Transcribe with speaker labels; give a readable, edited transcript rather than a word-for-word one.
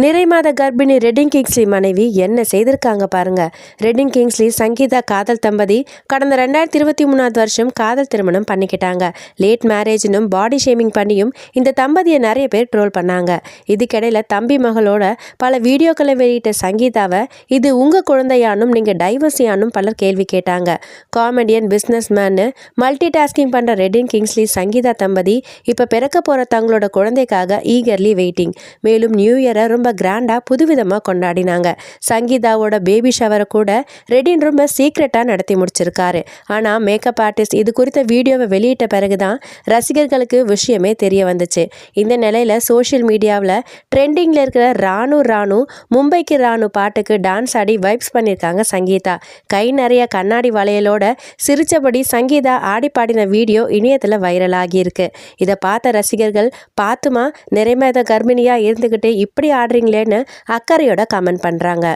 Speaker 1: நிறைமாத கர்ப்பிணி ரெடின் கிங்ஸ்லி மனைவி என்ன செய்திருக்காங்க பாருங்க. ரெடின் கிங்ஸ்லி சங்கீதா காதல் தம்பதி கடந்த 2023 வருஷம் காதல் திருமணம் பண்ணிக்கிட்டாங்க. லேட் மேரேஜ்னும் பாடி ஷேமிங் பண்ணியும் இந்த தம்பதியை நிறைய பேர் ட்ரோல் பண்ணாங்க. இதுக்கிடையில தம்பி மகளோட பல வீடியோக்களை வெளியிட்ட சங்கீதாவை இது உங்க குழந்தையானும் நீங்க டைவர்ஸியானும் பலர் கேள்வி கேட்டாங்க. Comedian, business menu, multi tasking பண்ற ரெடின் கிங்ஸ்லி சங்கீதா தம்பதி இப்ப பிறக்க போற தங்களோட குழந்தைக்காக ஈகர்லி வெயிட்டிங். மேலும் நியூ இயரை ரொம்ப கிராண்டா புதுவிதமா கொண்டாடினாங்க. சங்கீதாவோட பேபி ஷவரை கூட ரெடின் ரொம்ப சீக்ரெட்டா நடத்தி முடிச்சிருக்காரு. ஆனா மேக்கப் ஆர்டிஸ்ட் இது குறித்த வீடியோவை வெளியிட்ட பிறகுதான் ரசிகர்களுக்கு விஷயமே தெரிய வந்துச்சு. இந்த நிலையில சோஷியல் மீடியாவில் ட்ரெண்டிங்ல இருக்கிற ராணு ராணு மும்பைக்கு ராணு பாட்டுக்கு டான்ஸ் ஆடி வைப்ஸ் பண்ணியிருக்காங்க சங்கீதா. கை நிறைய கண்ணாடி வளையலோட சிரிச்சபடி சங்கீதா ஆடி பாடின வீடியோ இணையத்தில் வைரல் ஆகியிருக்கு. இதை பார்த்த ரசிகர்கள், பாத்துமா நிறைமாத கர்ப்பிணியா இருந்துகிட்டு இப்படி ஆடுறீங்களேன்னு அக்கறையோட கமெண்ட் பண்றாங்க.